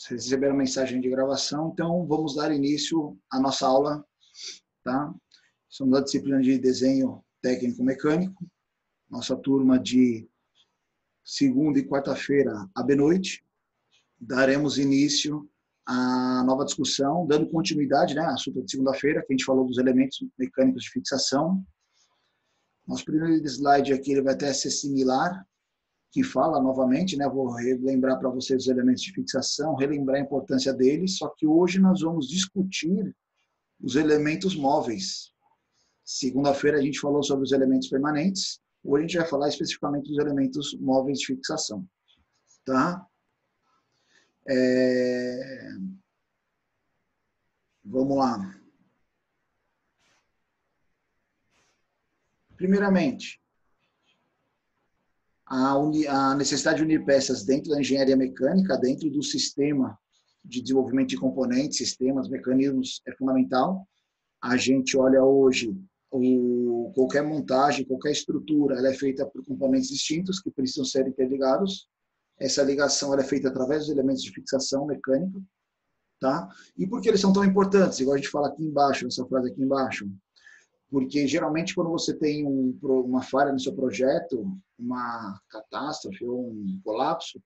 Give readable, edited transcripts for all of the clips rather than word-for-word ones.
Vocês receberam mensagem de gravação, então vamos dar início à nossa aula, tá? Somos da disciplina de desenho técnico mecânico, nossa turma de segunda e quarta-feira à noite. Daremos início à nova discussão, dando continuidade, né, à assunto de segunda-feira, que a gente falou dos elementos mecânicos de fixação. Nosso primeiro slide aqui ele vai até ser similar, que fala novamente, né, vou relembrar para vocês os elementos de fixação, relembrar a importância deles, só que hoje nós vamos discutir os elementos móveis. Segunda-feira a gente falou sobre os elementos permanentes, hoje a gente vai falar especificamente dos elementos móveis de fixação, tá? Vamos lá. Primeiramente, a necessidade de unir peças dentro da engenharia mecânica, dentro do sistema de desenvolvimento de componentes, sistemas, mecanismos, é fundamental. A gente olha hoje, qualquer montagem, qualquer estrutura, ela é feita por componentes distintos que precisam ser interligados. Essa ligação ela é feita através dos elementos de fixação mecânica. Tá? E por que eles são tão importantes? Igual a gente fala aqui embaixo, nessa frase aqui embaixo. Porque, geralmente, quando você tem uma falha no seu projeto, uma catástrofe ou um colapso,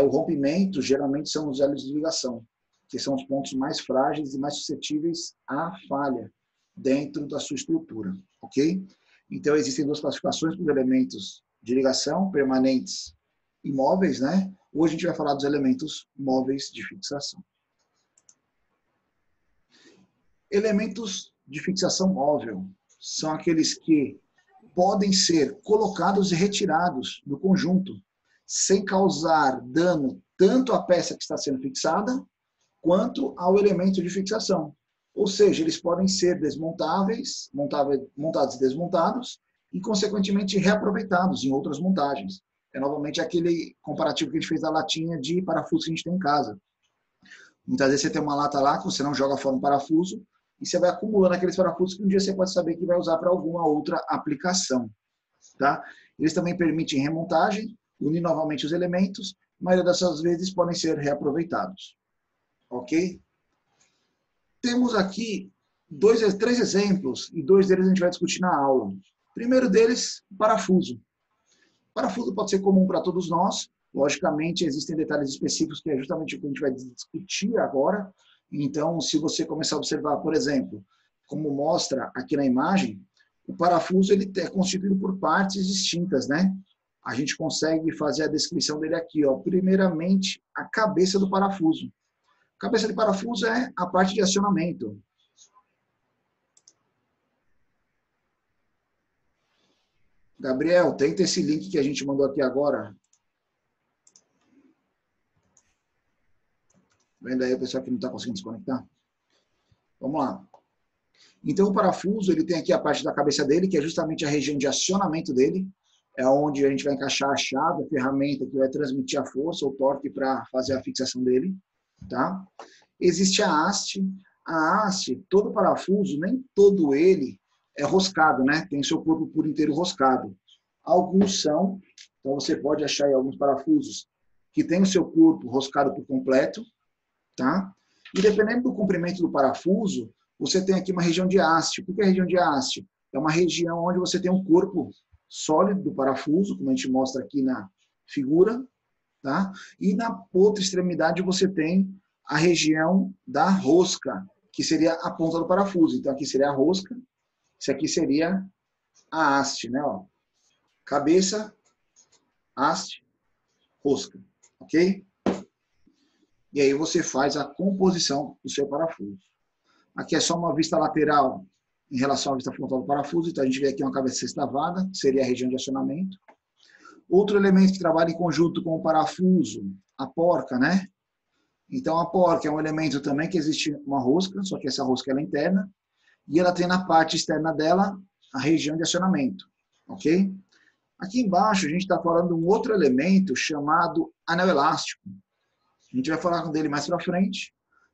o rompimento, geralmente, são os elos de ligação, que são os pontos mais frágeis e mais suscetíveis à falha dentro da sua estrutura, ok? Então, existem duas classificações para os elementos de ligação, permanentes e móveis, né? Hoje a gente vai falar dos elementos móveis de fixação. Elementos de fixação móvel são aqueles que podem ser colocados e retirados do conjunto, sem causar dano tanto à peça que está sendo fixada, quanto ao elemento de fixação. Ou seja, eles podem ser desmontáveis, montados e desmontados, e, consequentemente, reaproveitados em outras montagens. É novamente aquele comparativo que a gente fez da latinha de parafuso que a gente tem em casa. Muitas vezes você tem uma lata lá que você não joga fora um parafuso, e você vai acumulando aqueles parafusos que um dia você pode saber que vai usar para alguma outra aplicação. Tá? Eles também permitem remontagem, unir novamente os elementos, a maioria dessas vezes podem ser reaproveitados. Ok? Temos aqui três exemplos, e dois deles a gente vai discutir na aula. O primeiro deles, parafuso. Parafuso pode ser comum para todos nós, logicamente existem detalhes específicos que é justamente o que a gente vai discutir agora. Então, se você começar a observar, por exemplo, como mostra aqui na imagem, o parafuso ele é constituído por partes distintas, né? A gente consegue fazer a descrição dele aqui, ó. Primeiramente, a cabeça do parafuso. A cabeça de parafuso é a parte de acionamento. Gabriel, tenta esse link que a gente mandou aqui agora. Vendo aí o pessoal que não está conseguindo desconectar? Vamos lá. Então, o parafuso, ele tem aqui a parte da cabeça dele, que é justamente a região de acionamento dele. É onde a gente vai encaixar a chave, a ferramenta que vai transmitir a força ou torque para fazer a fixação dele. Tá? Existe a haste. A haste, todo parafuso, nem todo ele é roscado, né? Tem seu corpo por inteiro roscado. Alguns são, então você pode achar aí alguns parafusos que tem o seu corpo roscado por completo. Tá? E dependendo do comprimento do parafuso, você tem aqui uma região de haste. O que é a região de haste? É uma região onde você tem um corpo sólido do parafuso, como a gente mostra aqui na figura. Tá? E na outra extremidade você tem a região da rosca, que seria a ponta do parafuso. Então aqui seria a rosca, isso aqui seria a haste. Né? Ó. Cabeça, haste, rosca. Ok? E aí você faz a composição do seu parafuso. Aqui é só uma vista lateral em relação à vista frontal do parafuso. Então a gente vê aqui uma cabeça sextavada, que seria a região de acionamento. Outro elemento que trabalha em conjunto com o parafuso, a porca, né? Então a porca é um elemento também que existe uma rosca, só que essa rosca ela é interna, e ela tem na parte externa dela a região de acionamento. Ok? Aqui embaixo a gente está falando de um outro elemento chamado anel elástico. A gente vai falar dele mais para frente.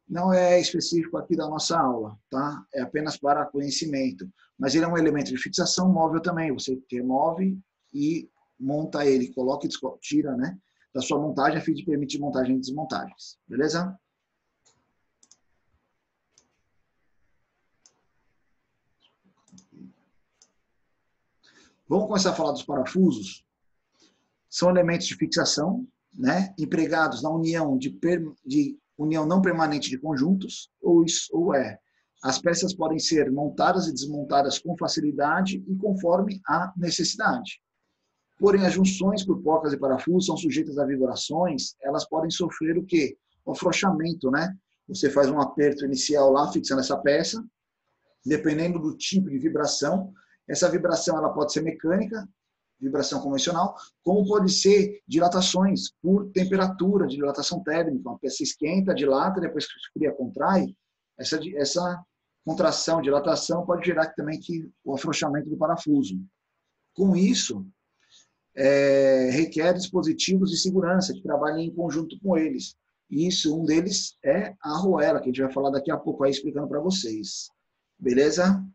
Não é específico aqui da nossa aula, tá? É apenas para conhecimento. Mas ele é um elemento de fixação móvel também. Você remove e monta ele, coloca e tira, né? da sua montagem, a fim de permitir montagem e desmontagens. Beleza? Vamos começar a falar dos parafusos. São elementos de fixação, né, empregados na união de união não permanente de conjuntos, as peças podem ser montadas e desmontadas com facilidade e conforme a necessidade. Porém, as junções por porcas e parafusos são sujeitas a vibrações, elas podem sofrer o quê? O afrouxamento, né? Você faz um aperto inicial lá, fixando essa peça, dependendo do tipo de vibração, essa vibração ela pode ser mecânica, vibração convencional, como pode ser dilatações por temperatura, de dilatação térmica. Uma peça esquenta, dilata, depois que esfria, contrai. Essa contração, dilatação, pode gerar também o afrouxamento do parafuso. Com isso, requer dispositivos de segurança que trabalhem em conjunto com eles. E isso, um deles é a arruela, que a gente vai falar daqui a pouco aí, explicando para vocês. Beleza?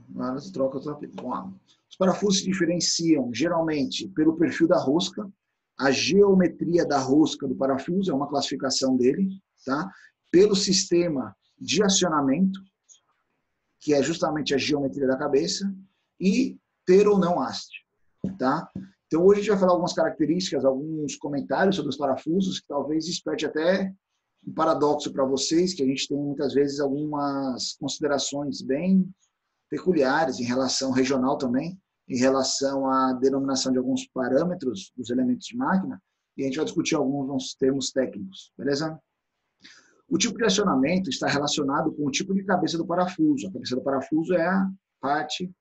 Os parafusos se diferenciam geralmente pelo perfil da rosca, a geometria da rosca do parafuso é uma classificação dele, tá? Pelo sistema de acionamento, que é justamente a geometria da cabeça, e ter ou não haste, tá? Então hoje a gente vai falar algumas características, alguns comentários sobre os parafusos, que talvez desperte até um paradoxo para vocês, que a gente tem muitas vezes algumas considerações bem peculiares em relação regional também, em relação à denominação de alguns parâmetros dos elementos de máquina, e a gente vai discutir alguns termos técnicos, beleza? O tipo de acionamento está relacionado com o tipo de cabeça do parafuso. A cabeça do parafuso é a parte,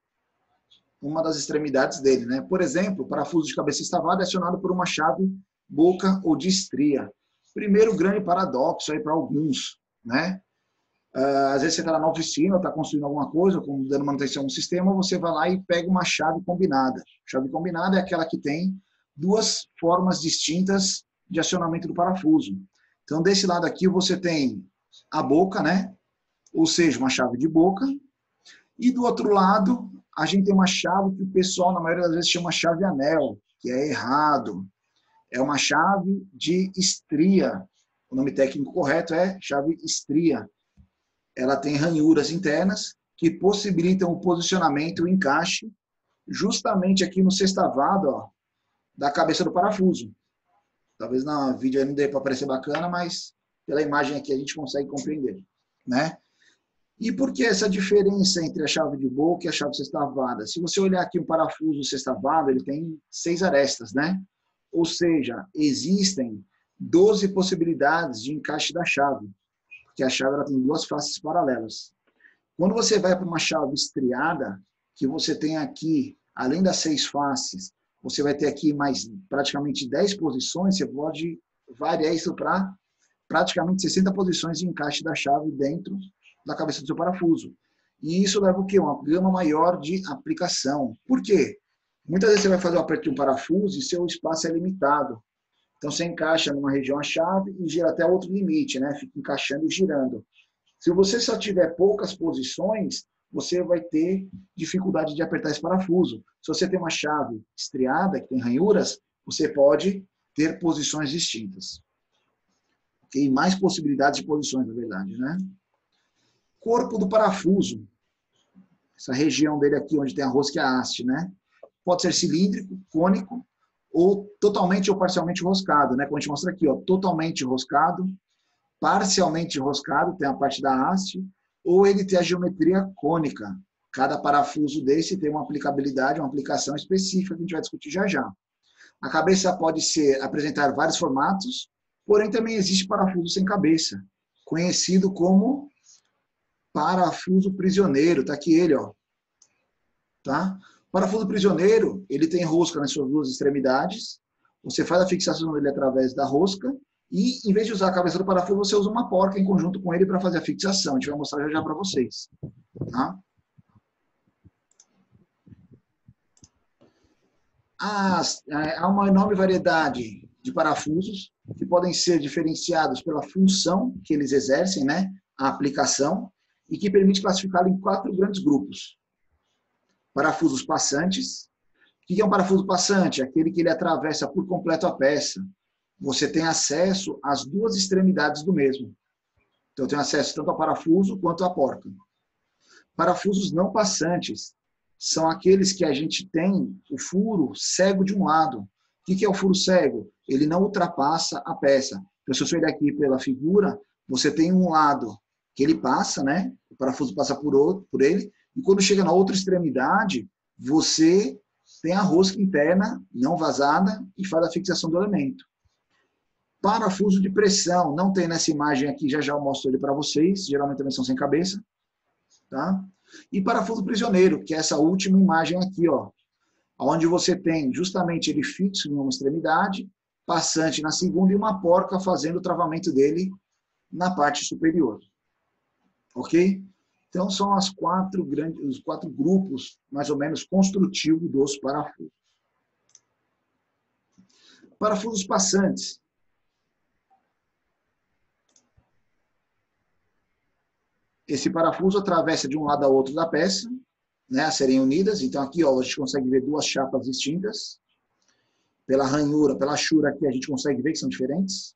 uma das extremidades dele, né? Por exemplo, o parafuso de cabeça estavada é acionado por uma chave boca ou de estria. Primeiro grande paradoxo aí para alguns, né? Às vezes você está na oficina, está construindo alguma coisa, dando manutenção a um sistema, você vai lá e pega uma chave combinada. Chave combinada é aquela que tem duas formas distintas de acionamento do parafuso. Então, desse lado aqui, você tem a boca, né? Ou seja, uma chave de boca. E do outro lado, a gente tem uma chave que o pessoal, na maioria das vezes, chama chave anel, que é errado. É uma chave de estria. O nome técnico correto é chave estria. Ela tem ranhuras internas que possibilitam o posicionamento e o encaixe justamente aqui no sextavado, ó, da cabeça do parafuso. Talvez no vídeo aí não dê para aparecer bacana, mas pela imagem aqui a gente consegue compreender, né? E por que essa diferença entre a chave de boca e a chave sextavada? Se você olhar aqui o parafuso sextavado, ele tem 6 arestas, né? Ou seja, existem 12 possibilidades de encaixe da chave, porque a chave ela tem 2 faces paralelas. Quando você vai para uma chave estriada, que você tem aqui, além das 6 faces, você vai ter aqui mais praticamente 10 posições, você pode variar isso para praticamente 60 posições de encaixe da chave dentro da cabeça do seu parafuso. E isso leva o quê? Uma gama maior de aplicação. Por quê? Muitas vezes você vai fazer o aperto de um parafuso e seu espaço é limitado. Então, você encaixa numa região a chave e gira até outro limite, né? Fica encaixando e girando. Se você só tiver poucas posições, você vai ter dificuldade de apertar esse parafuso. Se você tem uma chave estriada, que tem ranhuras, você pode ter posições distintas. Tem mais possibilidades de posições, na verdade, né? Corpo do parafuso. Essa região dele aqui, onde tem a rosca e a haste, né? Pode ser cilíndrico, cônico, ou totalmente ou parcialmente roscado, né? Como a gente mostra aqui, ó, totalmente roscado, parcialmente roscado, tem a parte da haste, ou ele tem a geometria cônica. Cada parafuso desse tem uma aplicabilidade, uma aplicação específica que a gente vai discutir já já. A cabeça pode apresentar vários formatos, porém também existe parafuso sem cabeça, conhecido como parafuso prisioneiro. Tá aqui ele, ó. Tá? O parafuso prisioneiro, ele tem rosca nas suas 2 extremidades. Você faz a fixação dele através da rosca e, em vez de usar a cabeça do parafuso, você usa uma porca em conjunto com ele para fazer a fixação. A gente vai mostrar já já para vocês. Tá? Há uma enorme variedade de parafusos que podem ser diferenciados pela função que eles exercem, né? A aplicação, e que permite classificá-lo em 4 grandes grupos. Parafusos passantes, que é um parafuso passante? Aquele que ele atravessa por completo a peça. Você tem acesso às duas extremidades do mesmo. Então, eu tenho acesso tanto ao parafuso quanto à porca. Parafusos não passantes são aqueles que a gente tem o furo cego de um lado. O que é o furo cego? Ele não ultrapassa a peça. Então, se você olhar aqui pela figura, você tem um lado que ele passa, né? O parafuso passa por ele, e quando chega na outra extremidade, você tem a rosca interna não vazada e faz a fixação do elemento. Parafuso de pressão, não tem nessa imagem aqui, já eu mostro ele para vocês, geralmente também são sem cabeça. Tá? E parafuso prisioneiro, que é essa última imagem aqui, ó, onde você tem justamente ele fixo em uma extremidade, passante na segunda e uma porca fazendo o travamento dele na parte superior. Ok? Então, são os quatro grupos, mais ou menos, construtivos dos parafusos. Parafusos passantes. Esse parafuso atravessa de um lado ao outro da peça, né, a serem unidas. Então, aqui ó, a gente consegue ver duas chapas distintas. Pela ranhura, pela chura aqui, a gente consegue ver que são diferentes.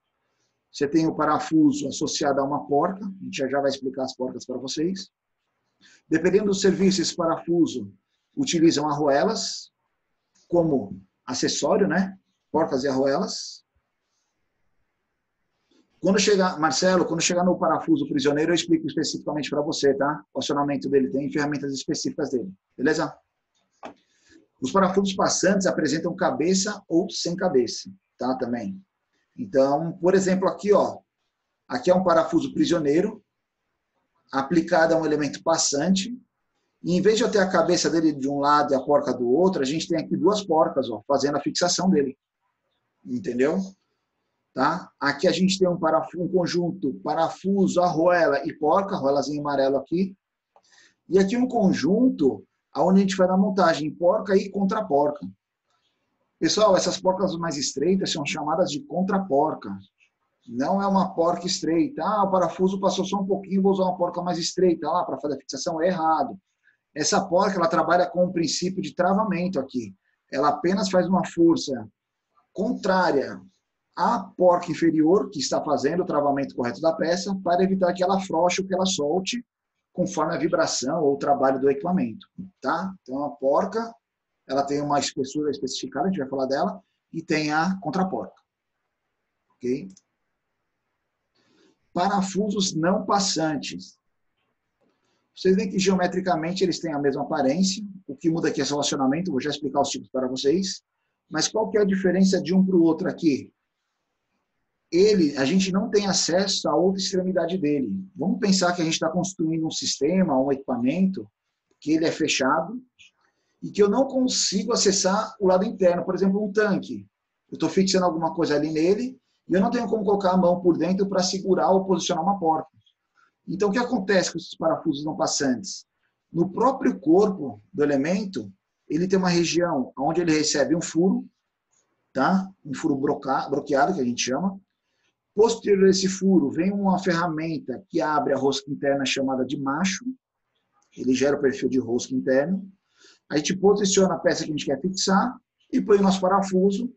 Você tem o parafuso associado a uma porca. A gente já vai explicar as porcas para vocês. Dependendo do serviço, esse parafuso utilizam arruelas como acessório, né? Porcas e arruelas. Marcelo, quando chegar no parafuso prisioneiro, eu explico especificamente para você, tá? O acionamento dele, tem ferramentas específicas dele, beleza? Os parafusos passantes apresentam cabeça ou sem cabeça, tá? Também. Então, por exemplo, aqui, ó. Aqui é um parafuso prisioneiro, aplicado a um elemento passante. E em vez de eu ter a cabeça dele de um lado e a porca do outro, a gente tem aqui duas porcas, ó, fazendo a fixação dele. Entendeu? Tá? Aqui a gente tem um conjunto parafuso, arruela e porca, arruelazinha amarelo aqui. E aqui um conjunto onde a gente faz a montagem porca e contra-porca. Pessoal, essas porcas mais estreitas são chamadas de contra-porca. Não é uma porca estreita. Ah, o parafuso passou só um pouquinho, vou usar uma porca mais estreita lá para fazer a fixação. É errado. Essa porca ela trabalha com o princípio de travamento aqui. Ela apenas faz uma força contrária à porca inferior, que está fazendo o travamento correto da peça, para evitar que ela afrouxe ou que ela solte, conforme a vibração ou o trabalho do equipamento. Tá? Então, a porca ela tem uma espessura especificada, a gente vai falar dela, e tem a contraporca. Ok? Parafusos não passantes. Vocês veem que geometricamente eles têm a mesma aparência. O que muda aqui é o relacionamento, vou já explicar os tipos para vocês. Mas qual que é a diferença de um para o outro aqui? A gente não tem acesso à outra extremidade dele. Vamos pensar que a gente está construindo um sistema, um equipamento, que ele é fechado e que eu não consigo acessar o lado interno. Por exemplo, um tanque. Eu estou fixando alguma coisa ali nele e eu não tenho como colocar a mão por dentro para segurar ou posicionar uma porta. Então, o que acontece com esses parafusos não passantes? No próprio corpo do elemento, ele tem uma região onde ele recebe um furo, tá? Um furo broqueado, que a gente chama. Posterior a esse furo, vem uma ferramenta que abre a rosca interna chamada de macho. Ele gera o perfil de rosca interno. A gente posiciona a peça que a gente quer fixar e põe o nosso parafuso,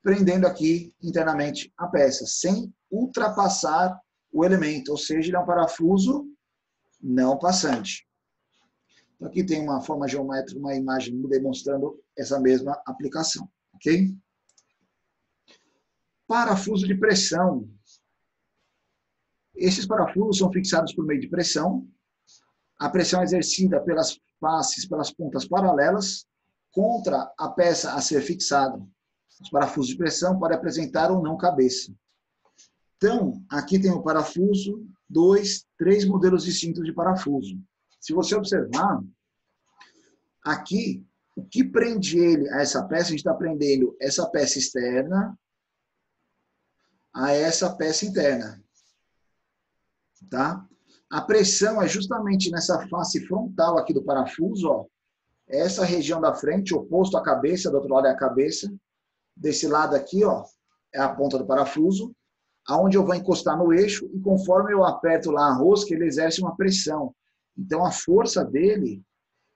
prendendo aqui internamente a peça, sem ultrapassar o elemento, ou seja, ele é um parafuso não passante. Então, aqui tem uma forma geométrica, uma imagem demonstrando essa mesma aplicação, ok? Parafuso de pressão. Esses parafusos são fixados por meio de pressão. A pressão é exercida pelas faces, pelas pontas paralelas, contra a peça a ser fixada. Os parafusos de pressão podem apresentar ou não cabeça. Então, aqui tem o parafuso, 2, 3 modelos distintos de parafuso. Se você observar, aqui, o que prende ele a essa peça, a gente está prendendo essa peça externa a essa peça interna. Tá? A pressão é justamente nessa face frontal aqui do parafuso, ó. Essa região da frente, oposto à cabeça, do outro lado é a cabeça. Desse lado aqui, ó, é a ponta do parafuso, aonde eu vou encostar no eixo e conforme eu aperto lá a rosca, ele exerce uma pressão. Então, a força dele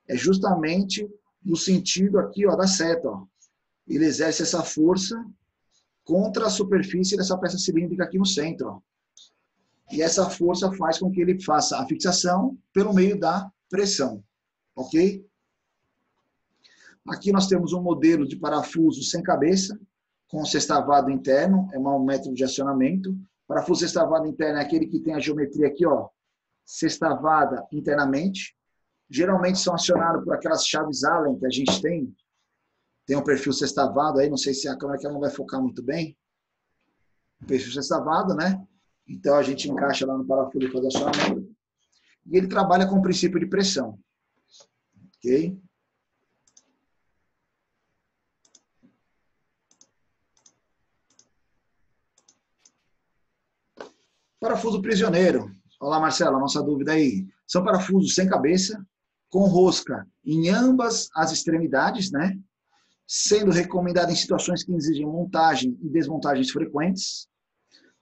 é justamente no sentido aqui, ó, da seta, ó. Ele exerce essa força contra a superfície dessa peça cilíndrica aqui no centro, ó. E essa força faz com que ele faça a fixação pelo meio da pressão, ok? Aqui nós temos um modelo de parafuso sem cabeça, com sextavado interno, é um método de acionamento. Parafuso sextavado interno é aquele que tem a geometria aqui, ó, sextavada internamente. Geralmente são acionados por aquelas chaves Allen que a gente tem um perfil sextavado aí, não sei se a câmera aqui não vai focar muito bem. Perfil sextavado, né? Então a gente encaixa lá no parafuso e faz acionamento. E ele trabalha com o princípio de pressão. Ok? Parafuso prisioneiro. Olá, Marcela, nossa dúvida aí. São parafusos sem cabeça, com rosca em ambas as extremidades, né? Sendo recomendado em situações que exigem montagem e desmontagens frequentes.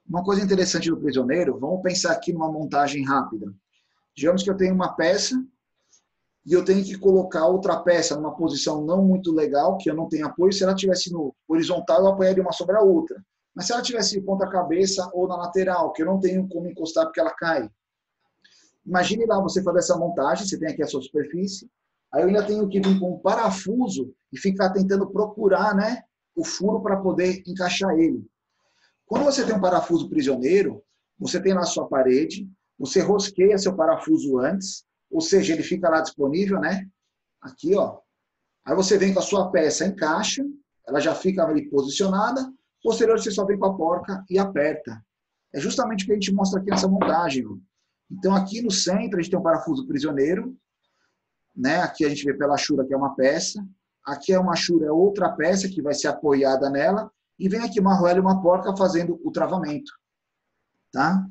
Uma coisa interessante do prisioneiro, vamos pensar aqui numa montagem rápida. Digamos que eu tenho uma peça e eu tenho que colocar outra peça numa posição não muito legal, que eu não tenho apoio. Se ela estivesse no horizontal, eu apoiaria uma sobre a outra. Mas se ela estivesse de ponta cabeça ou na lateral, que eu não tenho como encostar porque ela cai. Imagine lá você fazer essa montagem, você tem aqui a sua superfície, aí eu ainda tenho que vir com um parafuso e ficar tentando procurar, né, o furo para poder encaixar ele. Quando você tem um parafuso prisioneiro, você tem na sua parede, você rosqueia seu parafuso antes, ou seja, ele fica lá disponível, né? Aqui, ó. Aí você vem com a sua peça, encaixa, ela já fica ali posicionada, posterior você só vem com a porca e aperta. É justamente o que a gente mostra aqui nessa montagem. Ó. Então aqui no centro a gente tem um parafuso prisioneiro, né? Aqui a gente vê pela chura que é uma peça, aqui é uma chura, é outra peça que vai ser apoiada nela, e vem aqui uma arruela e uma porca fazendo o travamento. Tá?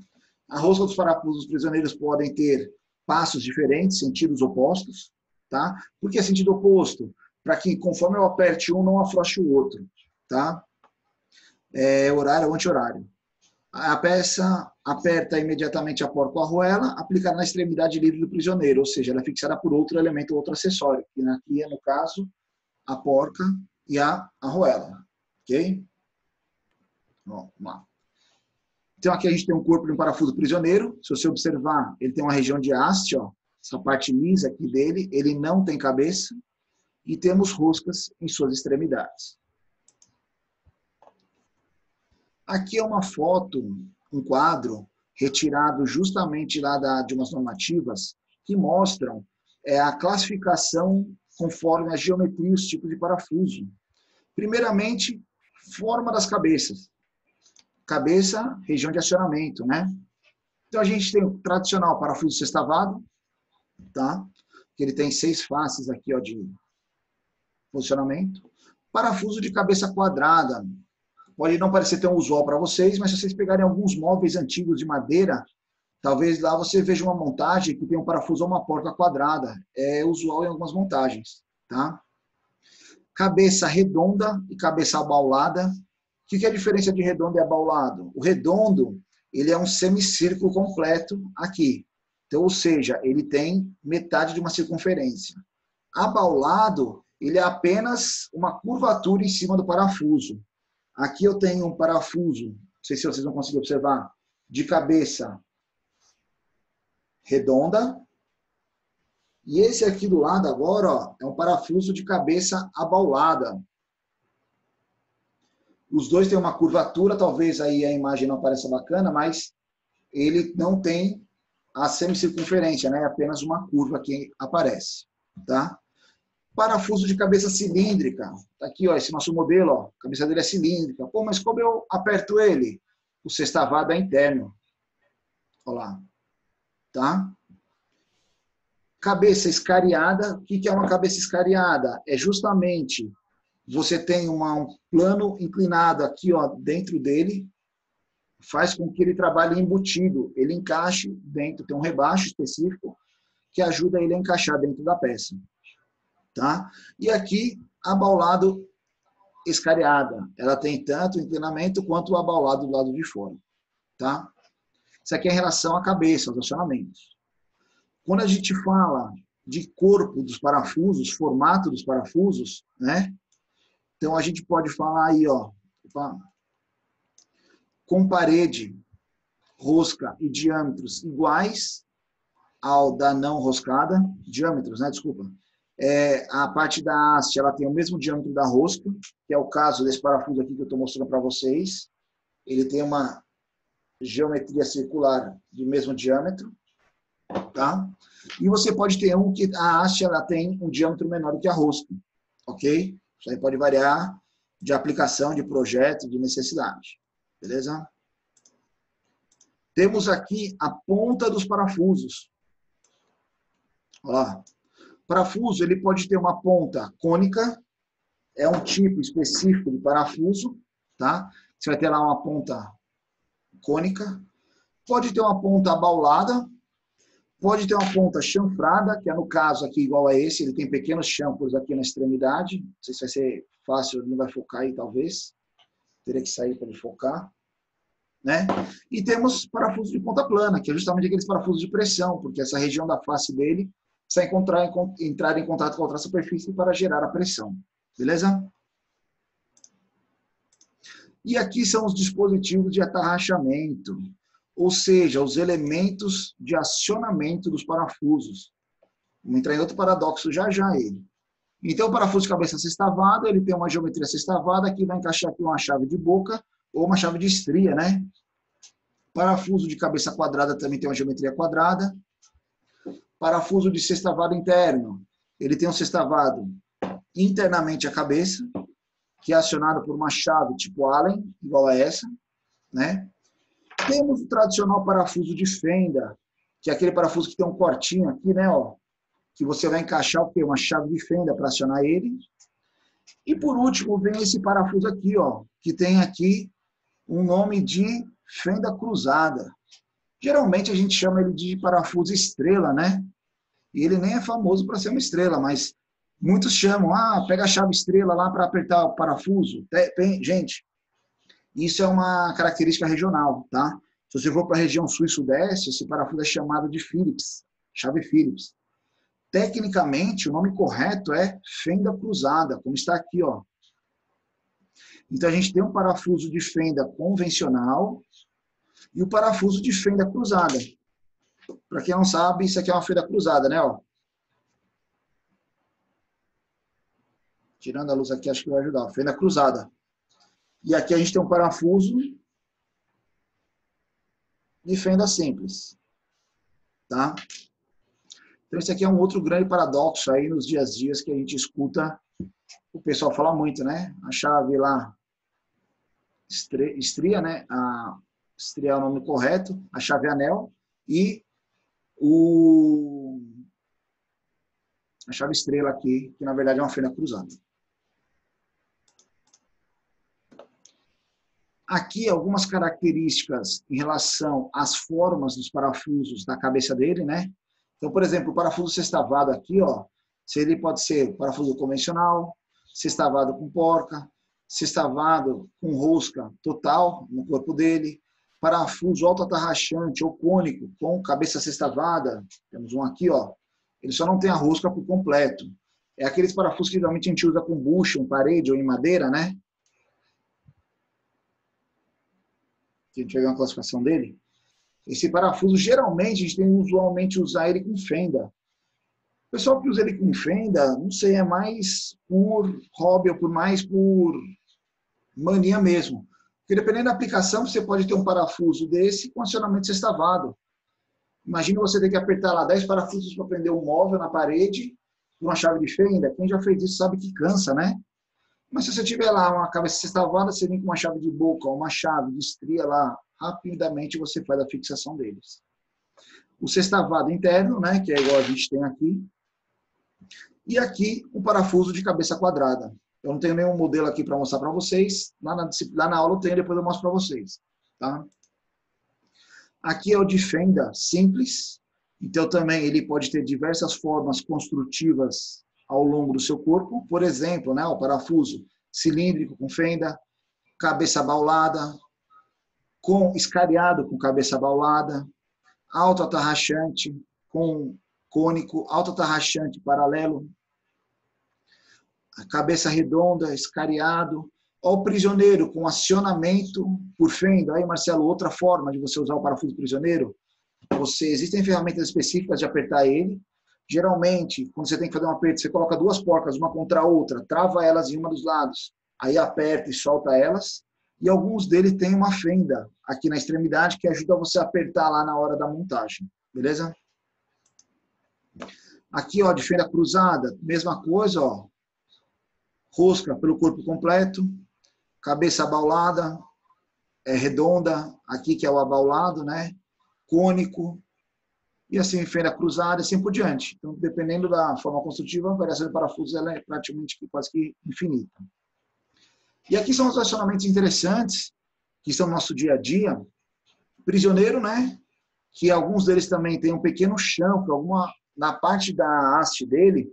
A rosca dos parafusos prisioneiros podem ter passos diferentes, sentidos opostos. Tá? Por que sentido oposto? Para que conforme eu aperte um, não afrouxe o outro. Tá? É horário ou anti-horário. A peça aperta imediatamente a porca ou a arruela, aplicada na extremidade livre do prisioneiro, ou seja, ela é fixada por outro elemento ou outro acessório, que aqui é, no caso, a porca e a arruela. Ok? Bom, vamos lá. Então, aqui a gente tem um corpo de um parafuso prisioneiro. Se você observar, ele tem uma região de haste, ó, essa parte lisa aqui dele. Ele não tem cabeça. E temos roscas em suas extremidades. Aqui é uma foto, um quadro, retirado justamente lá de umas normativas, que mostram a classificação conforme a geometria e os tipos de parafuso. Primeiramente, forma das cabeças. Cabeça, região de acionamento, né? Então, a gente tem o tradicional parafuso sextavado, tá? Que ele tem 6 faces aqui, ó, de posicionamento. Parafuso de cabeça quadrada. Pode não parecer tão usual para vocês, mas se vocês pegarem alguns móveis antigos de madeira, talvez lá você veja uma montagem que tem um parafuso ou uma porca quadrada. É usual em algumas montagens, tá? Cabeça redonda e cabeça abaulada. O que é a diferença de redondo e abaulado? O redondo, ele é um semicírculo completo aqui. Então, ou seja, ele tem metade de uma circunferência. Abaulado, ele é apenas uma curvatura em cima do parafuso. Aqui eu tenho um parafuso, não sei se vocês vão conseguir observar, de cabeça redonda. E esse aqui do lado agora, ó, é um parafuso de cabeça abaulada. Os dois têm uma curvatura, talvez aí a imagem não pareça bacana, mas ele não tem a semicircunferência, né? É apenas uma curva que aparece, tá? Parafuso de cabeça cilíndrica. Tá aqui, ó, esse nosso modelo, ó, a cabeça dele é cilíndrica. Pô, mas como eu aperto ele? O sextavado é interno. Olha lá, tá? Cabeça escariada. O que é uma cabeça escariada? É justamente você tem um plano inclinado aqui, ó, dentro dele, faz com que ele trabalhe embutido, ele encaixe dentro, tem um rebaixo específico que ajuda ele a encaixar dentro da peça. Tá? E aqui, abaulado escariada, ela tem tanto o inclinamento quanto o abaulado do lado de fora. Tá? Isso aqui é em relação à cabeça, aos acionamentos. Quando a gente fala de corpo dos parafusos, formato dos parafusos, né? Então, a gente pode falar aí, ó, com parede, rosca e diâmetros iguais ao da não roscada, diâmetros, né? Desculpa. A parte da haste, ela tem o mesmo diâmetro da rosca, que é o caso desse parafuso aqui que eu estou mostrando para vocês. Ele tem uma geometria circular de mesmo diâmetro, tá? E você pode ter um que a haste ela tem um diâmetro menor do que a rosca, ok? Isso aí pode variar de aplicação, de projeto, de necessidade, beleza? Temos aqui a ponta dos parafusos. Olha lá. Parafuso, ele pode ter uma ponta cônica, é um tipo específico de parafuso, tá? Você vai ter lá uma ponta cônica. Pode ter uma ponta abaulada, pode ter uma ponta chanfrada, que é no caso aqui igual a esse, ele tem pequenos chanfros aqui na extremidade. Não sei se vai ser fácil, ele não vai focar aí talvez. Teria que sair para ele focar. Né? E temos parafusos de ponta plana, que é justamente aqueles parafusos de pressão, porque essa região da face dele precisa entrar em contato com a outra superfície para gerar a pressão. Beleza? E aqui são os dispositivos de atarrachamento, ou seja, os elementos de acionamento dos parafusos. Vamos entrar em outro paradoxo já ele. Então, o parafuso de cabeça sextavada, ele tem uma geometria sextavada, aqui vai encaixar aqui uma chave de boca ou uma chave de estria, né? Parafuso de cabeça quadrada também tem uma geometria quadrada. Parafuso de sextavado interno, ele tem um sextavado internamente à cabeça, que é acionado por uma chave tipo Allen, igual a essa, né? Temos o tradicional parafuso de fenda, que é aquele parafuso que tem um cortinho aqui, né, ó, que você vai encaixar o quê? Uma chave de fenda para acionar ele. E por último, vem esse parafuso aqui, ó, que tem aqui um nome de fenda cruzada. Geralmente a gente chama ele de parafuso estrela, né? E ele nem é famoso para ser uma estrela, mas muitos chamam, pega a chave estrela lá para apertar o parafuso. Gente, isso é uma característica regional, tá? Se você for para a região sul e sudeste, esse parafuso é chamado de Phillips, chave Phillips. Tecnicamente, o nome correto é fenda cruzada, como está aqui, ó. Então, a gente tem um parafuso de fenda convencional e o parafuso de fenda cruzada. Para quem não sabe, isso aqui é uma fenda cruzada, né? Ó. Tirando a luz aqui, acho que vai ajudar. Fenda cruzada. E aqui a gente tem um parafuso de fenda simples. Tá? Então, esse aqui é um outro grande paradoxo aí nos dias a dias que a gente escuta o pessoal falar muito, né? A chave lá, estria, né? A estria é o nome correto, a chave anel e a chave estrela aqui, que na verdade é uma fenda cruzada. Aqui algumas características em relação às formas dos parafusos da cabeça dele, né? Então, por exemplo, o parafuso sextavado aqui, ó, ele pode ser parafuso convencional, sextavado com porca, sextavado com rosca total no corpo dele, parafuso autoatarrachante ou cônico com cabeça sextavada, temos um aqui, ó, ele só não tem a rosca por completo. É aqueles parafusos que geralmente a gente usa com bucha, em parede ou em madeira, né? Que a gente vai ver uma classificação dele. Esse parafuso, geralmente, a gente tem usualmente usar ele com fenda. O pessoal que usa ele com fenda, não sei, é mais por hobby ou por mania mesmo. Porque dependendo da aplicação, você pode ter um parafuso desse com acionamento sextavado. Imagina você ter que apertar lá 10 parafusos para prender um móvel na parede com uma chave de fenda. Quem já fez isso sabe que cansa, né? Mas se você tiver lá uma cabeça sextavada, você vem com uma chave de boca, uma chave de estria lá, rapidamente você faz a fixação deles. O sextavado interno, né, que é igual a gente tem aqui. E aqui o parafuso de cabeça quadrada. Eu não tenho nenhum modelo aqui para mostrar para vocês. Lá na aula eu tenho, depois eu mostro para vocês. Tá? Aqui é o de fenda simples. Então também ele pode ter diversas formas construtivas ao longo do seu corpo. Por exemplo, né, o parafuso cilíndrico com fenda, cabeça baulada, com escariado com cabeça baulada, autoatarrachante, com cônico, autotarrachante, paralelo, a cabeça redonda, escariado, ou prisioneiro com acionamento por fenda. Aí, Marcelo, outra forma de você usar o parafuso prisioneiro, existem ferramentas específicas de apertar ele. Geralmente, quando você tem que fazer um aperto, você coloca duas porcas, uma contra a outra, trava elas em uma dos lados, aí aperta e solta elas. E alguns deles têm uma fenda aqui na extremidade que ajuda você a apertar lá na hora da montagem, beleza? Aqui, ó, de fenda cruzada, mesma coisa, ó. Rosca pelo corpo completo, cabeça abaulada, redonda, aqui que é o abaulado, né? Cônico, e assim, fenda cruzada e assim por diante. Então, dependendo da forma construtiva, a variação de parafusos ela é praticamente quase que infinita. E aqui são os acionamentos interessantes, que estão no nosso dia a dia. Prisioneiro, né? Que alguns deles também têm um pequeno chanfro, na parte da haste dele,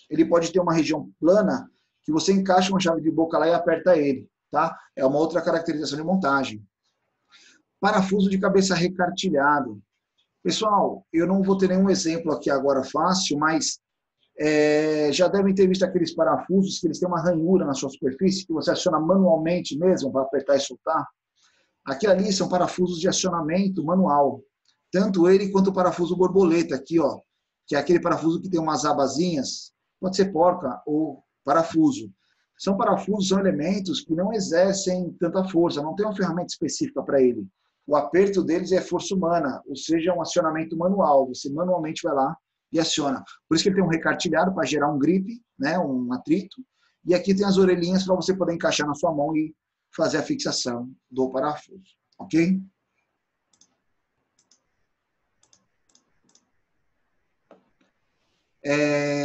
ele pode ter uma região plana, que você encaixa uma chave de boca lá e aperta ele, tá? É uma outra caracterização de montagem. Parafuso de cabeça recartilhado. Pessoal, eu não vou ter nenhum exemplo aqui agora fácil, mas já devem ter visto aqueles parafusos que eles têm uma ranhura na sua superfície, que você aciona manualmente mesmo para apertar e soltar. Aquilo ali são parafusos de acionamento manual. Tanto ele quanto o parafuso borboleta aqui, ó, que é aquele parafuso que tem umas abazinhas, pode ser porca ou parafuso. São parafusos, são elementos que não exercem tanta força, não tem uma ferramenta específica para ele. O aperto deles é força humana, ou seja, um acionamento manual. Você manualmente vai lá e aciona. Por isso que ele tem um recartilhado para gerar um gripe, né, um atrito. E aqui tem as orelhinhas para você poder encaixar na sua mão e fazer a fixação do parafuso. Ok?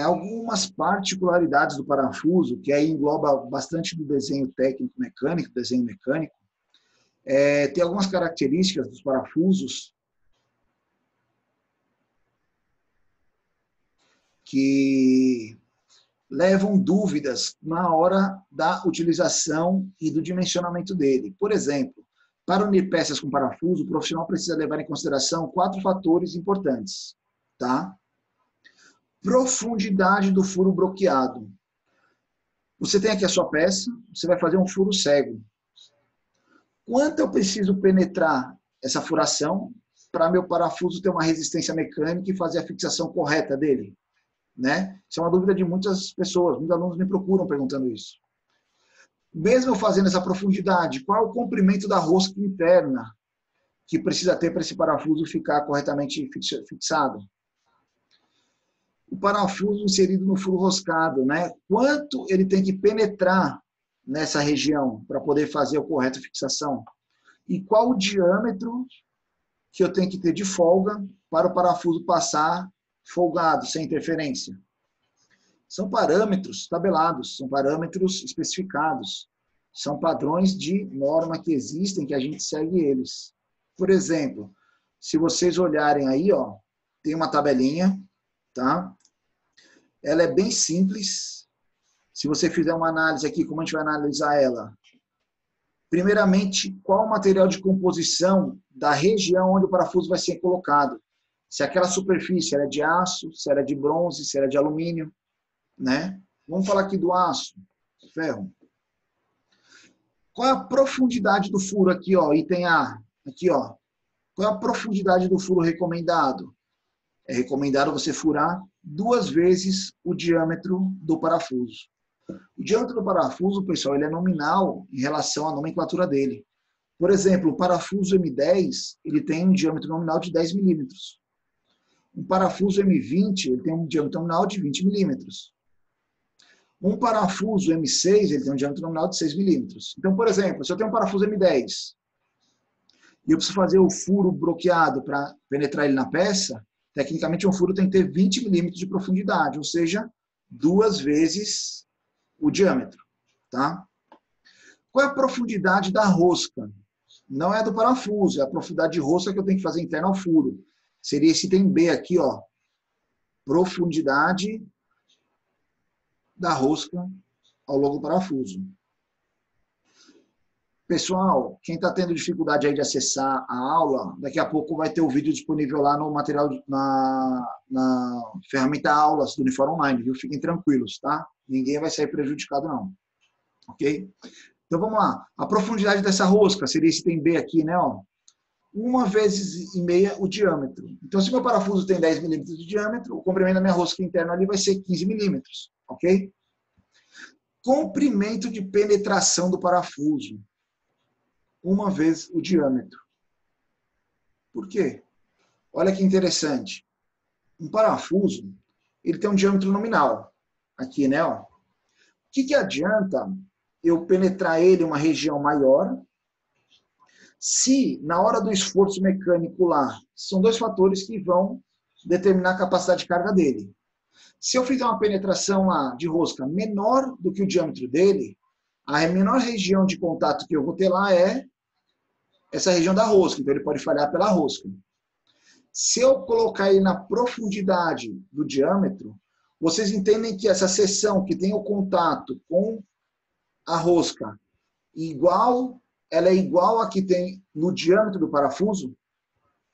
Algumas particularidades do parafuso, que aí engloba bastante do desenho técnico mecânico, desenho mecânico, tem algumas características dos parafusos que levam dúvidas na hora da utilização e do dimensionamento dele. Por exemplo, para unir peças com parafuso, o profissional precisa levar em consideração 4 fatores importantes, tá? Profundidade do furo broqueado. Você tem aqui a sua peça, você vai fazer um furo cego. Quanto eu preciso penetrar essa furação para meu parafuso ter uma resistência mecânica e fazer a fixação correta dele? Né? Isso é uma dúvida de muitas pessoas, muitos alunos me procuram perguntando isso. Mesmo eu fazendo essa profundidade, qual é o comprimento da rosca interna que precisa ter para esse parafuso ficar corretamente fixado? O parafuso inserido no furo roscado, né? Quanto ele tem que penetrar nessa região para poder fazer a correta fixação? E qual o diâmetro que eu tenho que ter de folga para o parafuso passar folgado, sem interferência? São parâmetros tabelados, são parâmetros especificados, são padrões de norma que existem, que a gente segue eles. Por exemplo, se vocês olharem aí, ó, tem uma tabelinha, tá? Ela é bem simples. Se você fizer uma análise aqui, como a gente vai analisar ela? Primeiramente, qual o material de composição da região onde o parafuso vai ser colocado? Se aquela superfície era de aço, se era de bronze, se era de alumínio, né? Vamos falar aqui do aço, ferro. Qual é a profundidade do furo aqui, ó, item A? Aqui, ó. Qual é a profundidade do furo recomendado? É recomendado você furar 2 vezes o diâmetro do parafuso. O diâmetro do parafuso, pessoal, ele é nominal em relação à nomenclatura dele. Por exemplo, o parafuso M10, ele tem um diâmetro nominal de 10 milímetros. Um parafuso M20, ele tem um diâmetro nominal de 20 milímetros. Um parafuso M6, ele tem um diâmetro nominal de 6 milímetros. Então, por exemplo, se eu tenho um parafuso M10 e eu preciso fazer o furo broqueado para penetrar ele na peça, tecnicamente um furo tem que ter 20 milímetros de profundidade, ou seja, 2 vezes o diâmetro. Tá? Qual é a profundidade da rosca? Não é do parafuso, é a profundidade de rosca que eu tenho que fazer interna ao furo. Seria esse item B aqui, ó. Profundidade da rosca ao longo do parafuso. Pessoal, quem está tendo dificuldade aí de acessar a aula, daqui a pouco vai ter o vídeo disponível lá no material, na ferramenta aulas do Unifor Online, viu? Fiquem tranquilos, tá? Ninguém vai sair prejudicado, não. Ok? Então, vamos lá. A profundidade dessa rosca seria esse item B aqui, né? Ó, 1 vezes e meia o diâmetro. Então, se meu parafuso tem 10 milímetros de diâmetro, o comprimento da minha rosca interna ali vai ser 15 milímetros, ok? Comprimento de penetração do parafuso. 1 vez o diâmetro. Por quê? Olha que interessante. Um parafuso, ele tem um diâmetro nominal. Aqui, né? Ó. O que adianta eu penetrar ele em uma região maior se, na hora do esforço mecânico lá, são 2 fatores que vão determinar a capacidade de carga dele. Se eu fizer uma penetração lá de rosca menor do que o diâmetro dele, a menor região de contato que eu vou ter lá é essa região da rosca, então ele pode falhar pela rosca. Se eu colocar ele na profundidade do diâmetro, vocês entendem que essa seção que tem o contato com a rosca ela é igual a que tem no diâmetro do parafuso?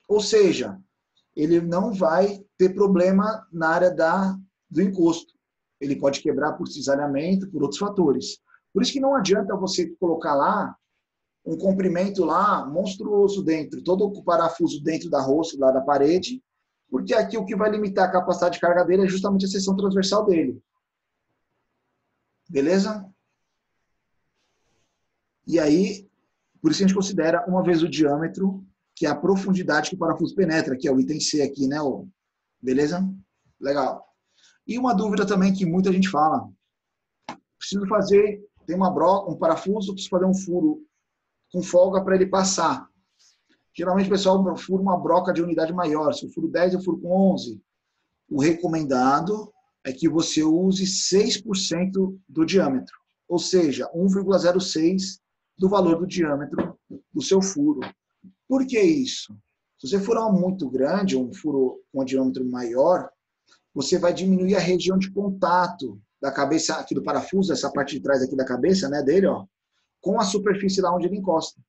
Ou seja, ele não vai ter problema na área do encosto. Ele pode quebrar por cisalhamento, por outros fatores. Por isso que não adianta você colocar lá um comprimento lá monstruoso dentro, todo o parafuso dentro da rosca, lá da parede, porque aqui o que vai limitar a capacidade de carga dele é justamente a seção transversal dele. Beleza? E aí, por isso a gente considera 1 vez o diâmetro, que é a profundidade que o parafuso penetra, que é o item C aqui, né? Beleza? Legal. E uma dúvida também que muita gente fala. Preciso fazer, tem um parafuso, preciso fazer um furo com folga para ele passar. Geralmente o pessoal fura uma broca de unidade maior. Se eu furo 10, eu furo com 11. O recomendado é que você use 6% do diâmetro. Ou seja, 1,06 do valor do diâmetro do seu furo. Por que isso? Se você furar um muito grande, um furo com um diâmetro maior, você vai diminuir a região de contato da cabeça aqui do parafuso, essa parte de trás aqui da cabeça, né, dele, ó, com a superfície lá onde ele encosta.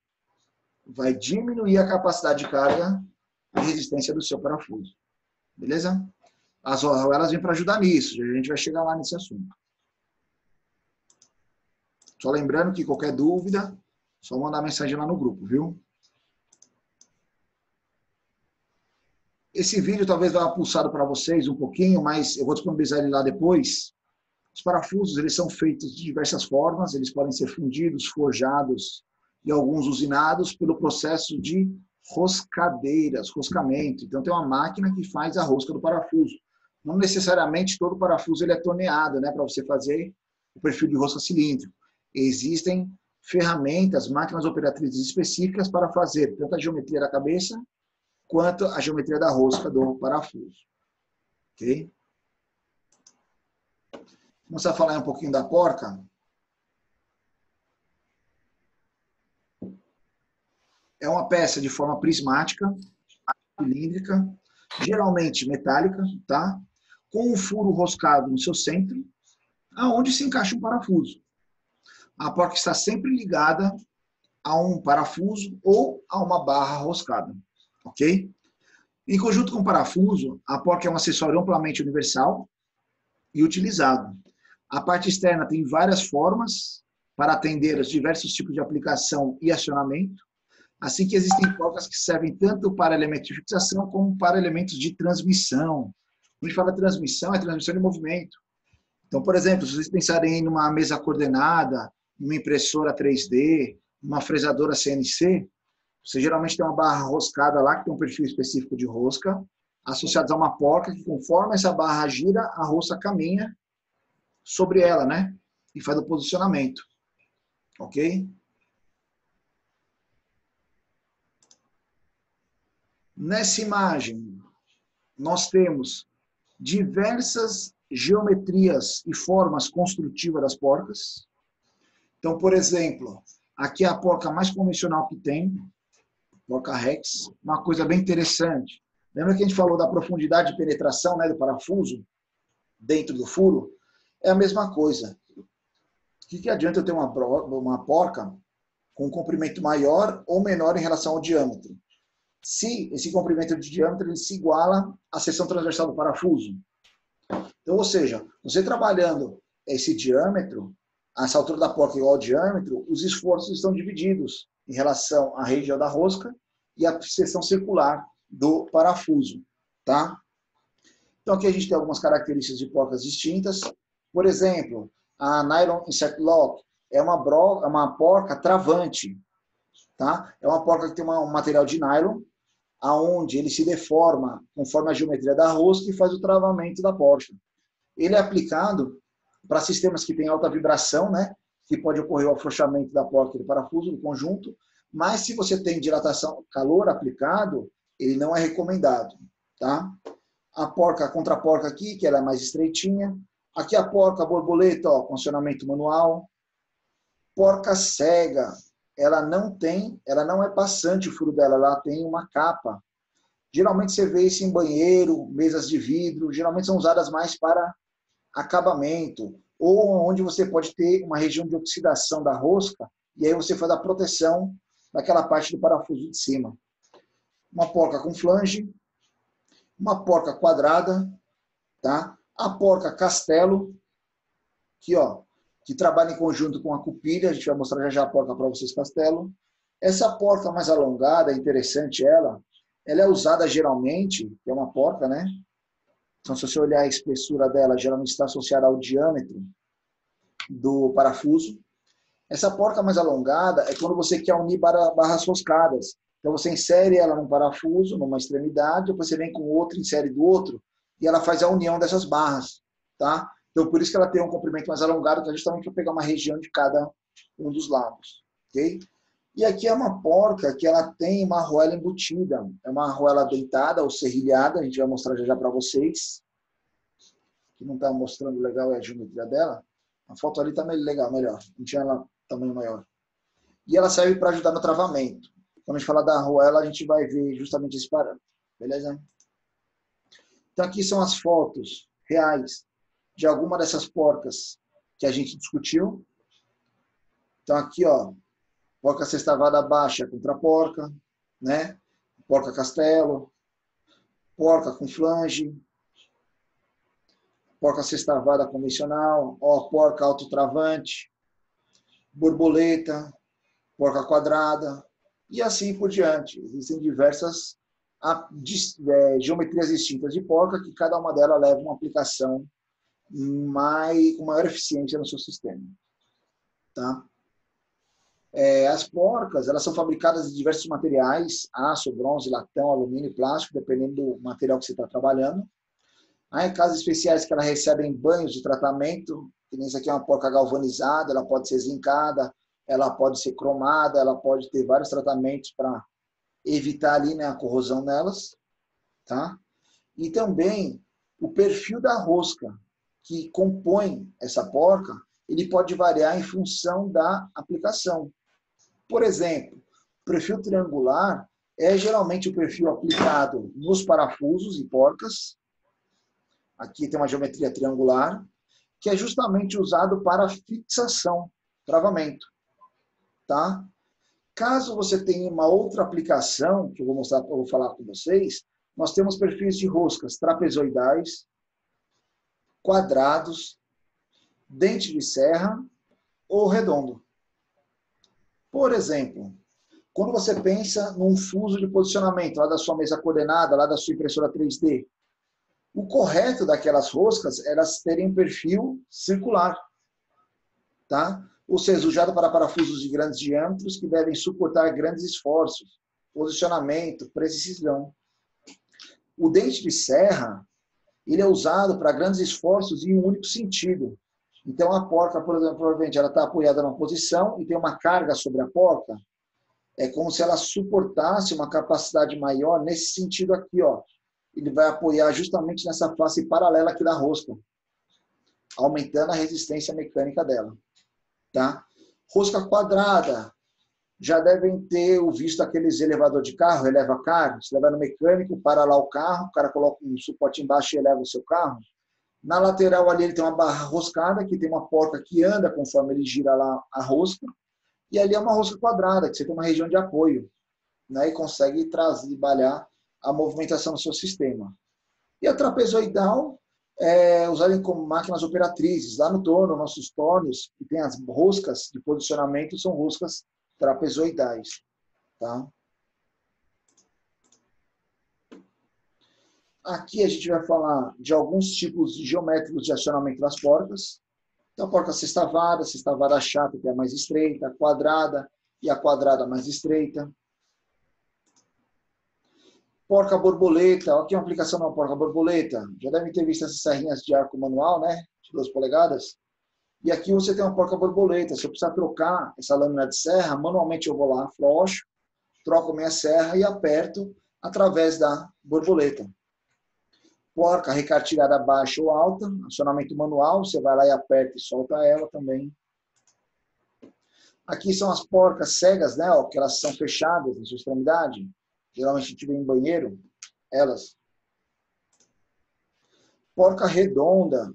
Vai diminuir a capacidade de carga e resistência do seu parafuso. Beleza? As arruelas vêm para ajudar nisso. A gente vai chegar lá nesse assunto. Só lembrando que qualquer dúvida, só mandar mensagem lá no grupo, viu? Esse vídeo talvez vá pulsado para vocês um pouquinho, mas eu vou disponibilizar ele lá depois. Os parafusos, eles são feitos de diversas formas, eles podem ser fundidos, forjados e alguns usinados pelo processo de roscadeiras, roscamento. Então tem uma máquina que faz a rosca do parafuso. Não necessariamente todo parafuso ele é torneado, né, para você fazer o perfil de rosca cilíndrico. Existem ferramentas, máquinas operatrizes específicas para fazer tanto a geometria da cabeça quanto a geometria da rosca do parafuso. Ok? Vamos começar a falar um pouquinho da porca. É uma peça de forma prismática, cilíndrica, geralmente metálica, tá? Com um furo roscado no seu centro, aonde se encaixa um parafuso. A porca está sempre ligada a um parafuso ou a uma barra roscada, ok? Em conjunto com o parafuso, a porca é um acessório amplamente universal e utilizado. A parte externa tem várias formas para atender os diversos tipos de aplicação e acionamento, assim que existem porcas que servem tanto para elementos de fixação como para elementos de transmissão. Quando a gente fala transmissão, é transmissão de movimento. Então, por exemplo, se vocês pensarem em uma mesa coordenada, uma impressora 3D, uma fresadora CNC, você geralmente tem uma barra roscada lá, que tem um perfil específico de rosca, associados a uma porca, que conforme essa barra gira, a rosca caminha sobre ela, né? E faz o posicionamento. Ok? Nessa imagem, nós temos diversas geometrias e formas construtivas das porcas. Então, por exemplo, aqui é a porca mais convencional que tem, porca Rex, uma coisa bem interessante. Lembra que a gente falou da profundidade de penetração, né, do parafuso dentro do furo? É a mesma coisa. O que adianta eu ter uma porca com um comprimento maior ou menor em relação ao diâmetro. Se esse comprimento de diâmetro ele se iguala à seção transversal do parafuso. Então, ou seja, você trabalhando esse diâmetro, essa altura da porca igual ao diâmetro, os esforços estão divididos em relação à região da rosca e à seção circular do parafuso. Tá? Então, aqui a gente tem algumas características de porcas distintas. Por exemplo, a Nylon Insect Lock é uma porca travante. Tá? É uma porca que tem um material de nylon, aonde ele se deforma conforme a geometria da rosca e faz o travamento da porca. Ele é aplicado para sistemas que têm alta vibração, né? Que pode ocorrer o afrouxamento da porca e do parafuso, do conjunto, mas se você tem dilatação, calor aplicado, ele não é recomendado. Tá? A porca, a contraporca aqui, que ela é mais estreitinha. Aqui a porca borboleta, ó, funcionamento manual. Porca cega, ela não é passante o furo dela, ela tem uma capa. Geralmente você vê isso em banheiro, mesas de vidro, geralmente são usadas mais para acabamento, ou onde você pode ter uma região de oxidação da rosca, e aí você faz a proteção daquela parte do parafuso de cima. Uma porca com flange, uma porca quadrada, tá? A porca castelo, aqui, ó, que trabalha em conjunto com a cupilha, a gente vai mostrar já a porca para vocês castelo. Essa porca mais alongada, é interessante ela é usada geralmente, que é uma porca, né? Então, se você olhar a espessura dela, geralmente está associada ao diâmetro do parafuso. Essa porca mais alongada é quando você quer unir barras roscadas. Então, você insere ela num parafuso, numa extremidade, depois você vem com o outro, insere do outro, e ela faz a união dessas barras, tá? Então, por isso que ela tem um comprimento mais alongado, que é justamente para pegar uma região de cada um dos lados, ok? E aqui é uma porca que ela tem uma arruela embutida. É uma arruela dentada ou serrilhada, a gente vai mostrar já para vocês. Que não está mostrando legal é a geometria dela. A foto ali está legal, melhor. Não tinha ela tamanho maior. E ela serve para ajudar no travamento. Quando a gente fala da arruela, a gente vai ver justamente esse parâmetro. Beleza? Então aqui são as fotos reais de alguma dessas porcas que a gente discutiu. Então aqui, ó, porca sextavada baixa contra porca, né? Porca castelo, porca com flange, porca sextavada convencional, ó, porca autotravante, borboleta, porca quadrada, e assim por diante. Existem diversas geometrias distintas de porca, que cada uma delas leva uma aplicação com maior eficiência no seu sistema. Tá? As porcas, elas são fabricadas de diversos materiais, aço, bronze, latão, alumínio e plástico, dependendo do material que você está trabalhando. Há em casos especiais que elas recebem banhos de tratamento, que nem isso aqui é uma porca galvanizada, ela pode ser zincada, ela pode ser cromada, ela pode ter vários tratamentos para evitar ali, né, a corrosão nelas. Tá? E também o perfil da rosca que compõe essa porca, ele pode variar em função da aplicação. Por exemplo, o perfil triangular é geralmente o perfil aplicado nos parafusos e porcas. Aqui tem uma geometria triangular, que é justamente usado para fixação, travamento. Tá? Caso você tenha uma outra aplicação, que eu vou falar com vocês, nós temos perfis de roscas trapezoidais, quadrados, dente de serra ou redondo. Por exemplo, quando você pensa num fuso de posicionamento lá da sua mesa coordenada, lá da sua impressora 3D, o correto daquelas roscas é elas terem um perfil circular, tá? Ou seja, usado para parafusos de grandes diâmetros que devem suportar grandes esforços, posicionamento, precisão. O dente de serra, ele é usado para grandes esforços em um único sentido. Então, a porca, por exemplo, provavelmente ela está apoiada numa posição e tem uma carga sobre a porca. É como se ela suportasse uma capacidade maior nesse sentido aqui, ó. Ele vai apoiar justamente nessa face paralela aqui da rosca, aumentando a resistência mecânica dela. Tá? Rosca quadrada. Já devem ter visto aqueles elevador de carro, eleva carro. Você leva no mecânico, para lá o carro, o cara coloca um suporte embaixo e eleva o seu carro. Na lateral ali ele tem uma barra roscada, que tem uma porca que anda conforme ele gira lá a rosca. E ali é uma rosca quadrada, que você tem uma região de apoio, né? E consegue trabalhar a movimentação do seu sistema. E a trapezoidal é usada como máquinas operatrizes. Lá no torno, nossos tornos, que tem as roscas de posicionamento, são roscas trapezoidais. Tá? Aqui a gente vai falar de alguns tipos de geométricos de acionamento das porcas. Então, a porca sextavada chata, que é a mais estreita, a quadrada e a quadrada mais estreita. Porca borboleta, aqui é uma aplicação de uma porca borboleta. Já devem ter visto essas serrinhas de arco manual, né? De 2 polegadas. E aqui você tem uma porca borboleta. Se eu precisar trocar essa lâmina de serra, manualmente eu vou lá, afrouxo, troco minha serra e aperto através da borboleta. Porca recartilhada baixa ou alta, acionamento manual, você vai lá e aperta e solta ela também. Aqui são as porcas cegas, né? Ó, que elas são fechadas na sua extremidade. Geralmente a gente vê em banheiro, elas. Porca redonda.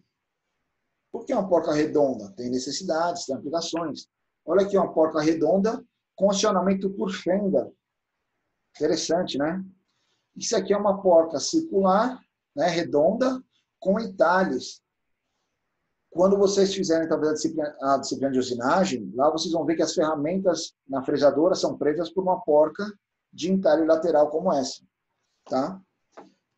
Por que uma porca redonda? Tem necessidades, tem aplicações. Olha aqui uma porca redonda com acionamento por fenda. Interessante, né? Isso aqui é uma porca circular, né, redonda, com entalhes. Quando vocês fizerem talvez a disciplina de usinagem, lá vocês vão ver que as ferramentas na fresadora são presas por uma porca de entalhe lateral como essa. Tá?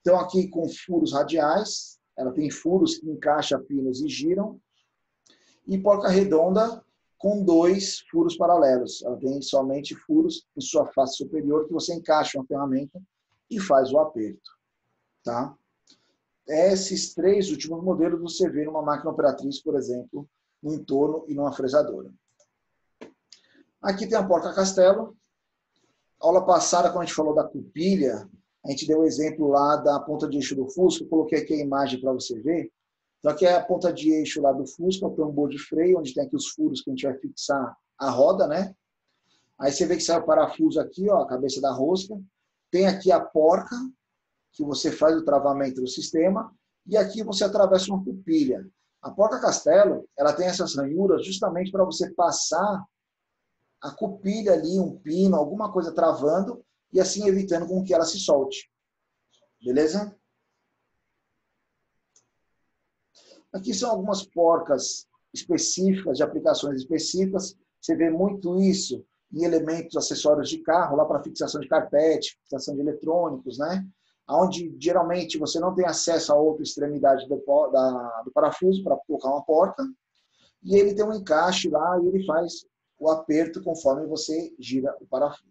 Então aqui com furos radiais, ela tem furos que encaixam pinos e giram. E porca redonda com 2 furos paralelos. Ela tem somente furos em sua face superior que você encaixa uma ferramenta e faz o aperto. Tá? Esses 3 últimos modelos você vê numa máquina operatriz, por exemplo, no entorno e numa fresadora. Aqui tem a porca castelo. Aula passada, quando a gente falou da cupilha, a gente deu o exemplo lá da ponta de eixo do Fusca. Eu coloquei aqui a imagem para você ver. Então aqui é a ponta de eixo lá do Fusca, o tambor de freio, onde tem aqui os furos que a gente vai fixar a roda, né? Aí você vê que sai o parafuso aqui, ó, a cabeça da rosca. Tem aqui a porca, que você faz o travamento do sistema, e aqui você atravessa uma cupilha. A porca castelo, ela tem essas ranhuras justamente para você passar a cupilha ali, um pino, alguma coisa travando, e assim evitando com que ela se solte. Beleza? Aqui são algumas porcas específicas, de aplicações específicas. Você vê muito isso em elementos, acessórios de carro, lá para fixação de carpete, fixação de eletrônicos, né? Onde geralmente você não tem acesso a outra extremidade do parafuso para colocar uma porca, e ele tem um encaixe lá e ele faz o aperto conforme você gira o parafuso.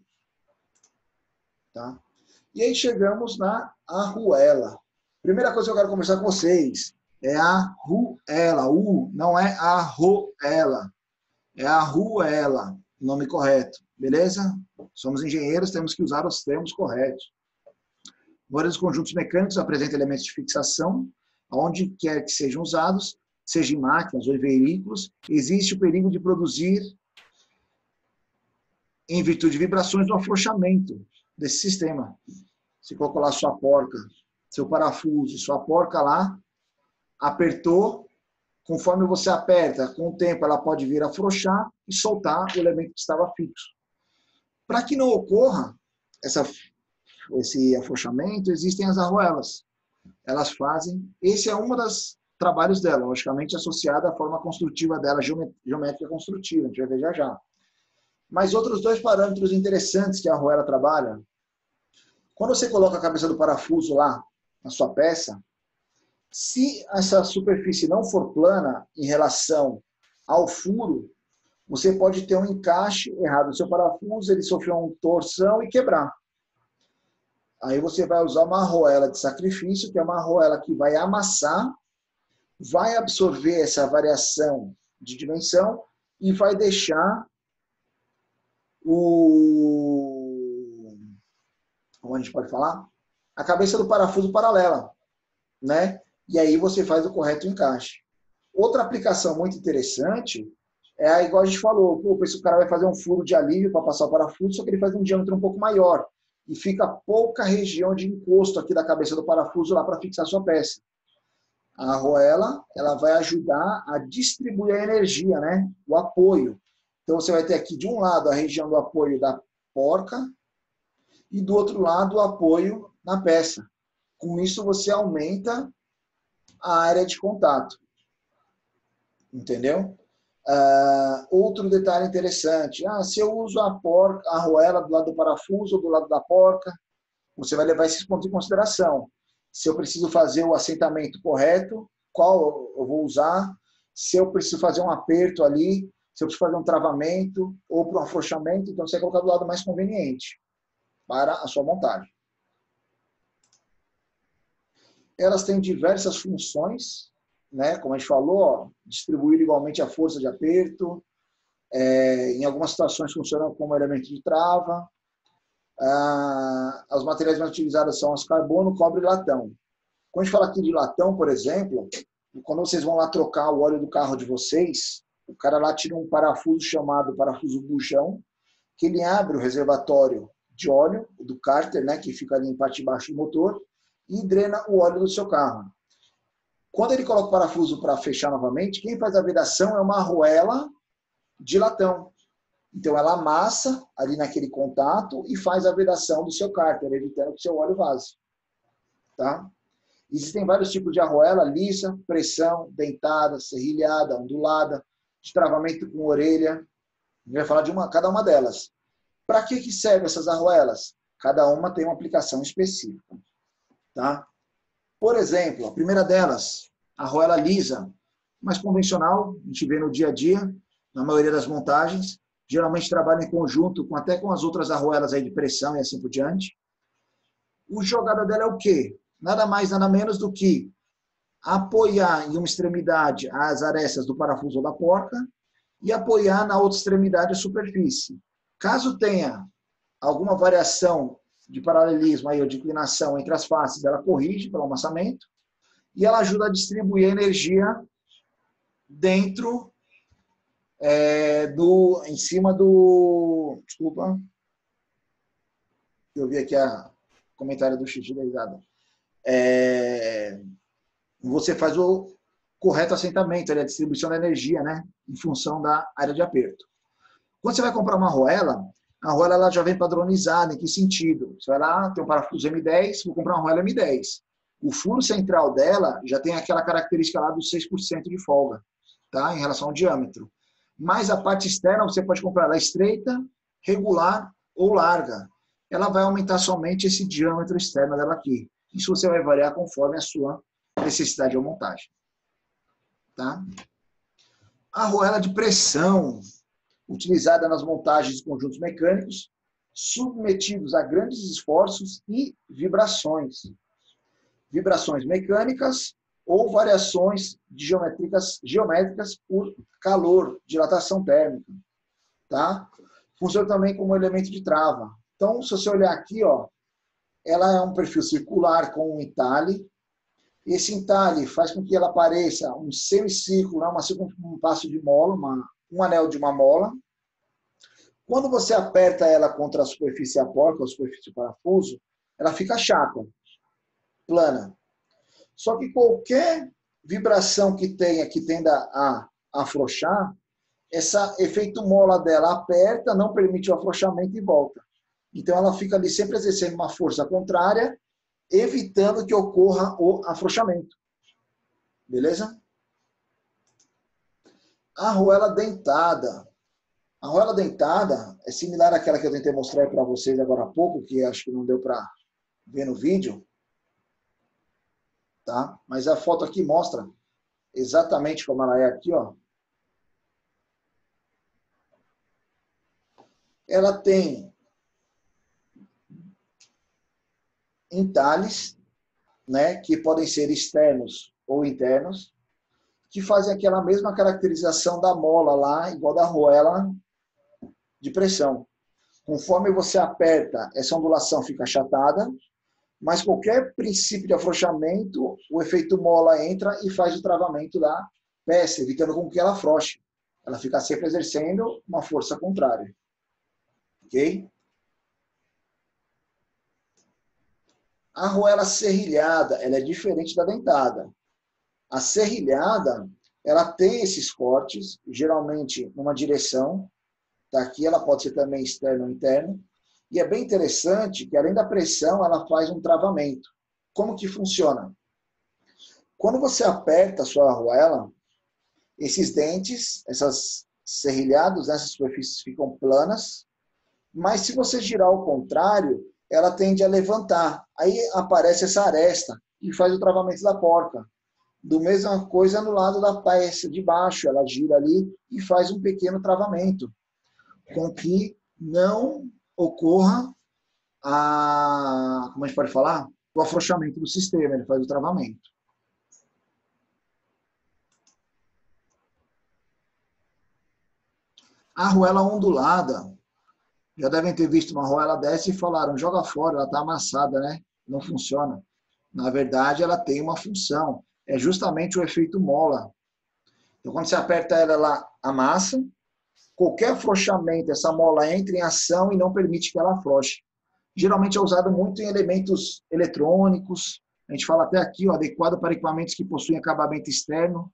Tá? E aí chegamos na arruela. Primeira coisa que eu quero conversar com vocês é a arruela. Não é a arruela, é a arruela, nome correto. Beleza? Somos engenheiros, temos que usar os termos corretos. Vários conjuntos mecânicos apresentam elementos de fixação, onde quer que sejam usados, seja em máquinas ou em veículos, existe o perigo de produzir, em virtude de vibrações, do afrouxamento desse sistema. Você colocou lá sua porca, seu parafuso, sua porca lá, apertou, conforme você aperta, com o tempo ela pode vir a afrouxar e soltar o elemento que estava fixo. Para que não ocorra esse afrouxamento, existem as arruelas. Elas fazem, esse é um dos trabalhos dela, logicamente associado à forma construtiva dela, geométrica construtiva, a gente vai ver já já. Mas outros 2 parâmetros interessantes que a arruela trabalha, quando você coloca a cabeça do parafuso lá na sua peça, se essa superfície não for plana em relação ao furo, você pode ter um encaixe errado no seu parafuso, ele sofrer uma torção e quebrar. Aí você vai usar uma arruela de sacrifício, que é uma arruela que vai amassar, vai absorver essa variação de dimensão e vai deixar como a gente pode falar? A cabeça do parafuso paralela, né? E aí você faz o correto encaixe. Outra aplicação muito interessante é, igual a gente falou, pô, esse cara vai fazer um furo de alívio para passar o parafuso, só que ele faz um diâmetro um pouco maior. E fica pouca região de encosto aqui da cabeça do parafuso lá para fixar sua peça. A arruela, ela vai ajudar a distribuir a energia, né? O apoio. Então, você vai ter aqui, de um lado, a região do apoio da porca e do outro lado, o apoio na peça. Com isso, você aumenta a área de contato. Entendeu? Outro detalhe interessante. Se eu uso a arruela do lado do parafuso ou do lado da porca, você vai levar esses pontos em consideração. Se eu preciso fazer o assentamento correto, qual eu vou usar, se eu preciso fazer um aperto ali, se eu preciso fazer um travamento ou para um afrouxamento, então você vai colocar do lado mais conveniente para a sua montagem. Elas têm diversas funções, né? Como a gente falou, distribuir igualmente a força de aperto, em algumas situações funcionam como elemento de trava. Os materiais mais utilizados são as carbono, cobre e latão. Quando a gente fala aqui de latão, por exemplo, quando vocês vão lá trocar o óleo do carro de vocês, o cara lá tira um parafuso chamado parafuso bujão, que ele abre o reservatório de óleo do cárter, né, que fica ali em parte de baixo do motor, e drena o óleo do seu carro. Quando ele coloca o parafuso para fechar novamente, quem faz a vedação é uma arruela de latão. Então, ela amassa ali naquele contato e faz a vedação do seu cárter, evitando que o seu óleo vaze. Tá? Existem vários tipos de arruela: lisa, pressão, dentada, serrilhada, ondulada, de travamento com orelha. A gente vai falar de cada uma delas. Para que servem essas arruelas? Cada uma tem uma aplicação específica. Tá? Por exemplo, a primeira delas, a arruela lisa, mais convencional, a gente vê no dia a dia, na maioria das montagens, geralmente trabalha em conjunto até com as outras arruelas aí de pressão e assim por diante. O jogada dela é o quê? Nada mais, nada menos do que apoiar em uma extremidade as arestas do parafuso ou da porca e apoiar na outra extremidade a superfície. Caso tenha alguma variação de paralelismo aí, ou de inclinação entre as faces, ela corrige pelo amassamento e ela ajuda a distribuir a energia dentro em cima do... Desculpa. Eu vi aqui o comentário do Xixi da risada. Você faz o correto assentamento, a distribuição da energia, né, em função da área de aperto. Quando você vai comprar uma arruela, a arruela ela já vem padronizada. Em que sentido? Você vai lá, tem um parafuso M10, vou comprar uma arruela M10. O furo central dela já tem aquela característica lá dos 6% de folga, tá? Em relação ao diâmetro. Mas a parte externa você pode comprar ela estreita, regular ou larga. Ela vai aumentar somente esse diâmetro externo dela aqui. Isso você vai variar conforme a sua necessidade de montagem. Tá? A arruela de pressão, utilizada nas montagens de conjuntos mecânicos, submetidos a grandes esforços e vibrações. Vibrações mecânicas ou variações geométricas por calor, dilatação térmica. Tá? Funciona também como elemento de trava. Então, se você olhar aqui, ó, ela é um perfil circular com um entalhe. Esse entalhe faz com que ela pareça um semicírculo, um passo de mola, um anel de uma mola. Quando você aperta ela contra a superfície a porca, a superfície do parafuso, ela fica chata, plana. Só que qualquer vibração que tenda a afrouxar, esse efeito mola dela aperta, não permite o afrouxamento e volta. Então ela fica ali sempre exercendo uma força contrária, evitando que ocorra o afrouxamento. Beleza? A arruela dentada. A arruela dentada é similar àquela que eu tentei mostrar para vocês agora há pouco, que acho que não deu para ver no vídeo. Tá? Mas a foto aqui mostra exatamente como ela é aqui, ó. Ela tem entalhes, né, que podem ser externos ou internos, que fazem aquela mesma caracterização da mola lá, igual da arruela de pressão. Conforme você aperta, essa ondulação fica achatada, mas qualquer princípio de afrouxamento, o efeito mola entra e faz o travamento da peça, evitando com que ela afrouxe. Ela fica sempre exercendo uma força contrária. Ok? A arruela serrilhada, ela é diferente da dentada. A serrilhada, ela tem esses cortes, geralmente numa direção, Tá aqui, ela pode ser também externo ou interno. E é bem interessante que, além da pressão, ela faz um travamento. Como que funciona? Quando você aperta a sua arruela, esses dentes, essas serrilhados, essas superfícies ficam planas, mas se você girar ao contrário, ela tende a levantar. Aí aparece essa aresta e faz o travamento da porca. Do mesma coisa no lado da peça de baixo, ela gira ali e faz um pequeno travamento, com que não ocorra como a gente pode falar? O afrouxamento do sistema, ele faz o travamento. A arruela ondulada, já devem ter visto uma arruela dessa e falaram, joga fora, ela está amassada, né? Não funciona. Na verdade, ela tem uma função. É justamente o efeito mola. Então, quando você aperta ela, ela amassa. Qualquer afrouxamento, essa mola entra em ação e não permite que ela afrouxe. Geralmente é usado muito em elementos eletrônicos. A gente fala até aqui, ó, adequado para equipamentos que possuem acabamento externo,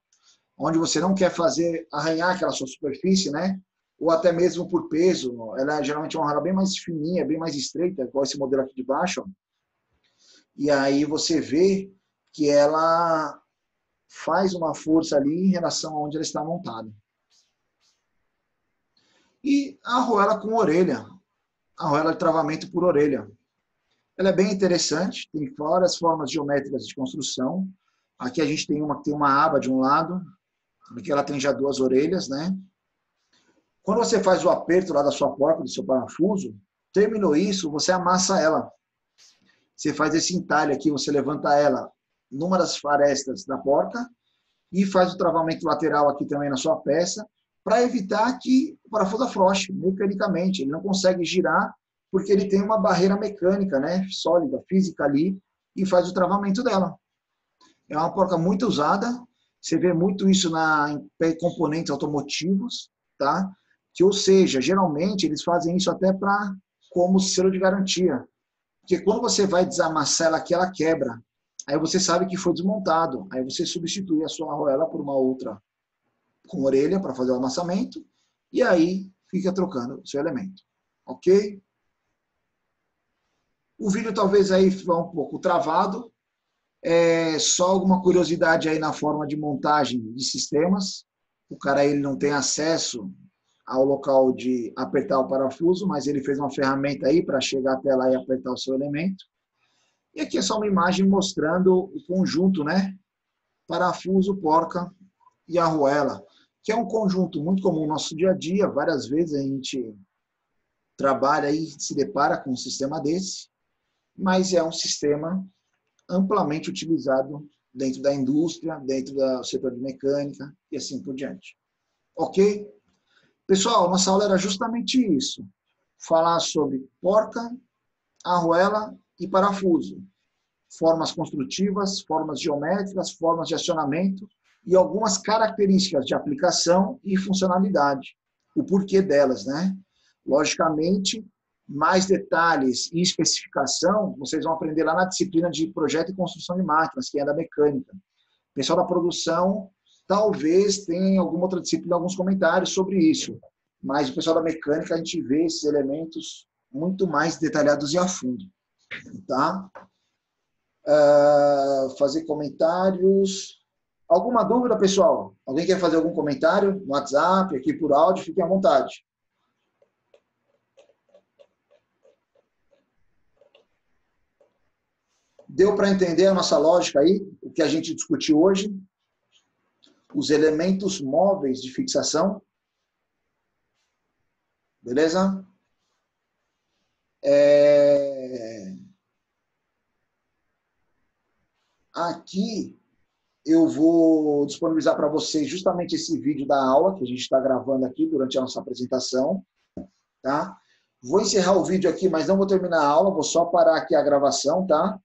onde você não quer fazer arranhar aquela sua superfície, né? Ou até mesmo por peso. Ela geralmente é uma argola bem mais fininha, bem mais estreita, igual esse modelo aqui de baixo. Ó. E aí você vê que ela faz uma força ali em relação a onde ela está montada. E a arruela com orelha. A arruela de travamento por orelha. Ela é bem interessante, tem várias formas geométricas de construção. Aqui a gente tem uma que tem uma aba de um lado, aqui ela tem já duas orelhas, né? Quando você faz o aperto lá da sua porca, do seu parafuso, terminou isso, você amassa ela. Você faz esse entalhe aqui, você levanta ela numa das arestas da porca e faz o travamento lateral aqui também na sua peça, para evitar que o parafuso afrouxe mecanicamente. Ele não consegue girar porque ele tem uma barreira mecânica, né, sólida, física ali, e faz o travamento dela. É uma porca muito usada, você vê muito isso em componentes automotivos, tá? Que, ou seja, geralmente eles fazem isso até como selo de garantia. Porque quando você vai desamassar ela aqui, ela quebra. Aí você sabe que foi desmontado. Aí você substitui a sua arruela por uma outra com orelha para fazer o amassamento. E aí fica trocando o seu elemento. Ok? O vídeo talvez aí vá um pouco travado. Só alguma curiosidade aí na forma de montagem de sistemas. O cara ele não tem acesso ao local de apertar o parafuso, mas ele fez uma ferramenta aí para chegar até lá e apertar o seu elemento. E aqui é só uma imagem mostrando o conjunto, né? Parafuso, porca e arruela, que é um conjunto muito comum no nosso dia a dia. Várias vezes a gente trabalha e se depara com um sistema desse, mas é um sistema amplamente utilizado dentro da indústria, dentro do setor de mecânica e assim por diante. Ok? Pessoal, nossa aula era justamente isso. Falar sobre porca, arruela e parafuso. Formas construtivas, formas geométricas, formas de acionamento e algumas características de aplicação e funcionalidade. O porquê delas, né? Logicamente, mais detalhes e especificação, vocês vão aprender lá na disciplina de projeto e construção de máquinas, que é da mecânica. O pessoal da produção talvez tenha alguma outra disciplina, alguns comentários sobre isso. Mas o pessoal da mecânica, a gente vê esses elementos muito mais detalhados e a fundo. Tá? Fazer comentários. Alguma dúvida, pessoal? Alguém quer fazer algum comentário no WhatsApp, aqui por áudio? Fiquem à vontade. Deu para entender a nossa lógica aí? O que a gente discutiu hoje? Os elementos móveis de fixação. Beleza? Aqui eu vou disponibilizar para vocês justamente esse vídeo da aula que a gente está gravando aqui durante a nossa apresentação. Tá? Vou encerrar o vídeo aqui, mas não vou terminar a aula, vou só parar aqui a gravação, tá?